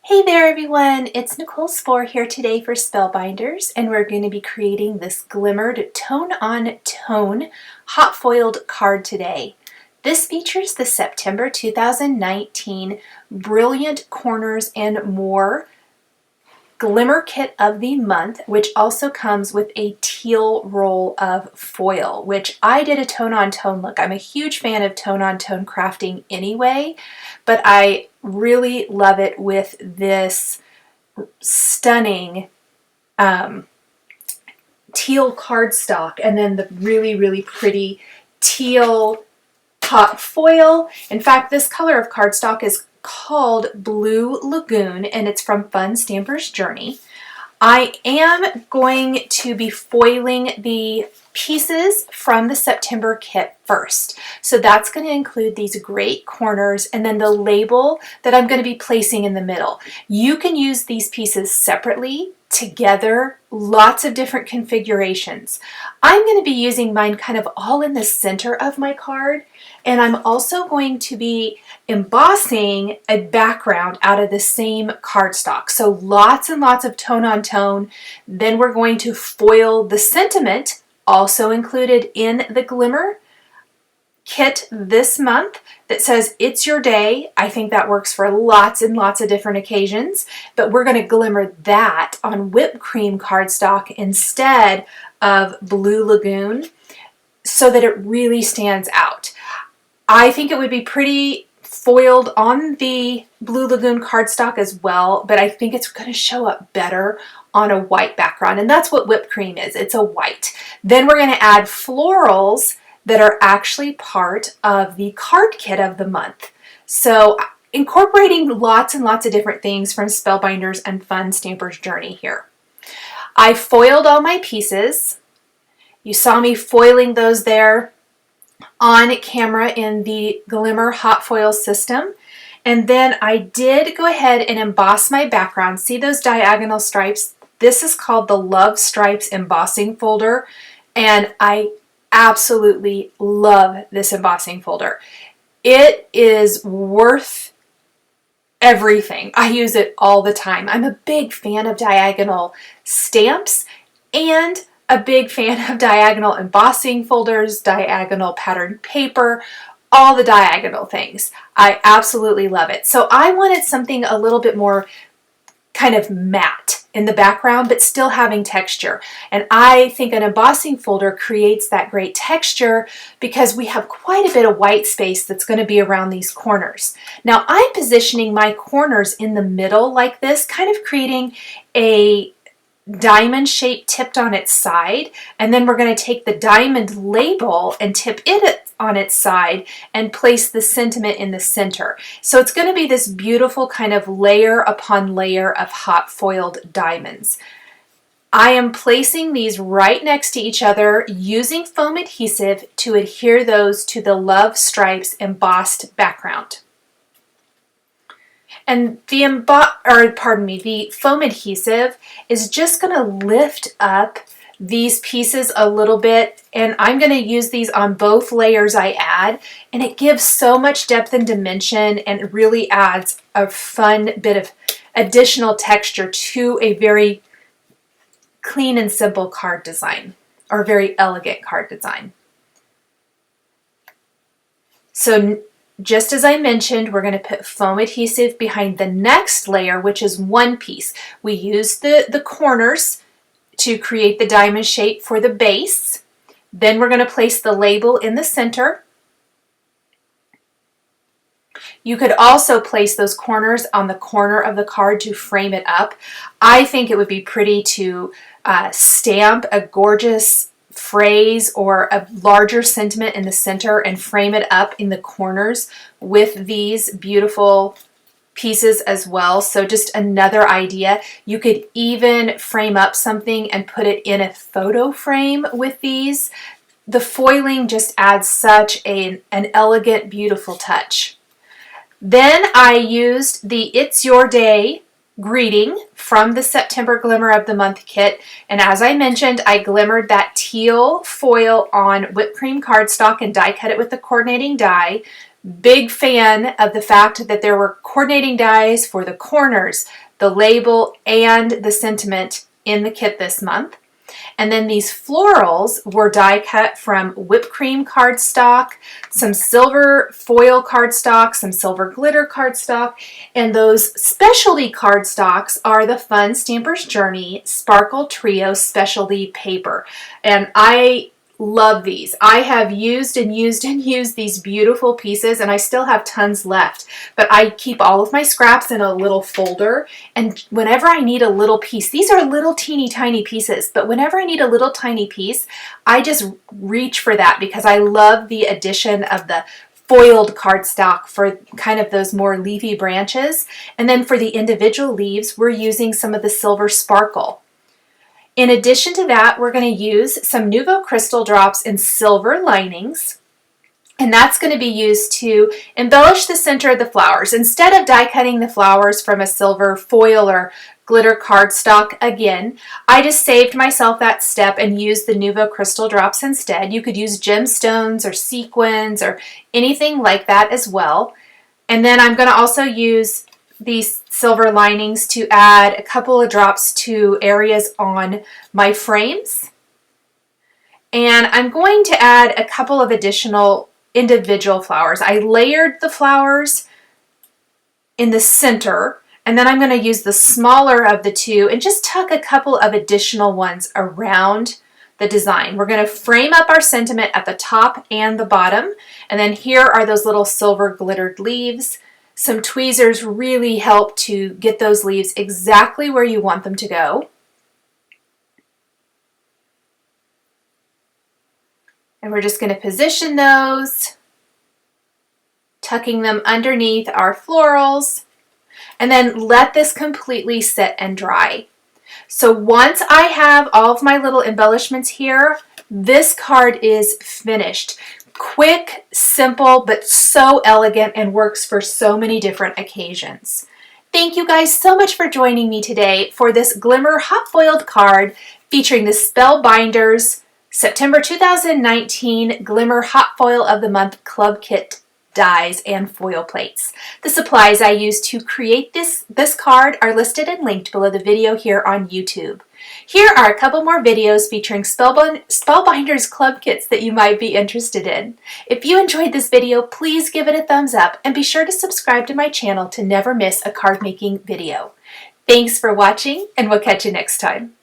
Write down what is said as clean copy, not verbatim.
Hey there everyone, it's Nicole Spohr here today for Spellbinders, and we're going to be creating this Glimmered Tone-on-Tone hot foiled card today. This features the September 2019 Brilliant Corners and More Glimmer Kit of the Month, which also comes with a teal roll of foil, which I did a tone-on-tone look. I'm a huge fan of tone-on-tone crafting anyway, but I really love it with this stunning teal cardstock and then the really pretty teal hot foil. In fact, this color of cardstock is called Blue Lagoon, and it's from Fun Stamper's Journey. I am going to be foiling the pieces from the September kit first. So that's going to include these great corners and then the label that I'm going to be placing in the middle. You can use these pieces separately, together, lots of different configurations. I'm going to be using mine kind of all in the center of my card, and I'm also going to be embossing a background out of the same cardstock. So lots and lots of tone-on-tone. Then we're going to foil the sentiment, also included in the Glimmer kit this month, that says it's your day. I think that works for lots and lots of different occasions, but we're going to glimmer that on whipped cream cardstock instead of Blue Lagoon so that it really stands out. I think it would be pretty foiled on the Blue Lagoon cardstock as well, but I think it's going to show up better on a white background, and that's what whipped cream is. It's a white. Then we're going to add florals that are actually part of the card kit of the month. So incorporating lots and lots of different things from Spellbinders and Fun Stamper's Journey here. I foiled all my pieces. You saw me foiling those there on camera in the Glimmer hot foil system. And then I did go ahead and emboss my background. See those diagonal stripes? This is called the Love Stripes embossing folder, and I absolutely love this embossing folder. It is worth everything. I use it all the time. I'm a big fan of diagonal stamps and a big fan of diagonal embossing folders, diagonal patterned paper, all the diagonal things. I absolutely love it. So I wanted something a little bit more kind of matte in the background, but still having texture. And I think an embossing folder creates that great texture because we have quite a bit of white space that's going to be around these corners. Now I'm positioning my corners in the middle like this, kind of creating a diamond shape tipped on its side, and then we're going to take the diamond label and tip it on its side and place the sentiment in the center. So it's going to be this beautiful kind of layer upon layer of hot foiled diamonds. I am placing these right next to each other using foam adhesive to adhere those to the Love Stripes embossed background. And the foam adhesive is just going to lift up these pieces a little bit, and I'm going to use these on both layers I add, and it gives so much depth and dimension and really adds a fun bit of additional texture to a very clean and simple card design, or very elegant card design. So just as I mentioned, we're going to put foam adhesive behind the next layer, which is one piece. We use the corners to create the diamond shape for the base. Then we're going to place the label in the center. You could also place those corners on the corner of the card to frame it up. I think it would be pretty to stamp a gorgeous phrase or a larger sentiment in the center and frame it up in the corners with these beautiful pieces as well. So just another idea. You could even frame up something and put it in a photo frame with these. The foiling just adds such an elegant, beautiful touch. Then I used the It's Your Day greeting from the September Glimmer of the Month kit, and as I mentioned, I glimmered that teal foil on whipped cream cardstock and die cut it with the coordinating die. Big fan of the fact that there were coordinating dies for the corners, the label, and the sentiment in the kit this month. And then these florals were die cut from whipped cream cardstock, some silver foil cardstock, some silver glitter cardstock, and those specialty cardstocks are the Fun Stamper's Journey Sparkle Trio Specialty Paper. And I love these. I have used and used and used these beautiful pieces, and I still have tons left, but I keep all of my scraps in a little folder, and whenever I need a little piece, these are little teeny tiny pieces, but whenever I need a little tiny piece, I just reach for that because I love the addition of the foiled cardstock for kind of those more leafy branches. And then for the individual leaves, we're using some of the silver sparkle. In addition to that, we're going to use some Nuvo crystal drops in silver linings, and that's going to be used to embellish the center of the flowers. Instead of die cutting the flowers from a silver foil or glitter cardstock again, I just saved myself that step and used the Nuvo crystal drops instead. You could use gemstones or sequins or anything like that as well. And then I'm going to also use these silver linings to add a couple of drops to areas on my frames. And I'm going to add a couple of additional individual flowers. I layered the flowers in the center, and then I'm going to use the smaller of the two and just tuck a couple of additional ones around the design. We're going to frame up our sentiment at the top and the bottom, and then here are those little silver glittered leaves. Some tweezers really help to get those leaves exactly where you want them to go. And we're just going to position those, tucking them underneath our florals, and then let this completely sit and dry. So once I have all of my little embellishments here, this card is finished. Quick, simple, but so elegant and works for so many different occasions. Thank you guys so much for joining me today for this Glimmer hot foiled card featuring the Spellbinders September 2019 Glimmer Hot Foil of the Month Club Kit dies and foil plates. The supplies I used to create this card are listed and linked below the video here on YouTube. Here are a couple more videos featuring Spellbinders club kits that you might be interested in. If you enjoyed this video, please give it a thumbs up and be sure to subscribe to my channel to never miss a card making video. Thanks for watching, and we'll catch you next time.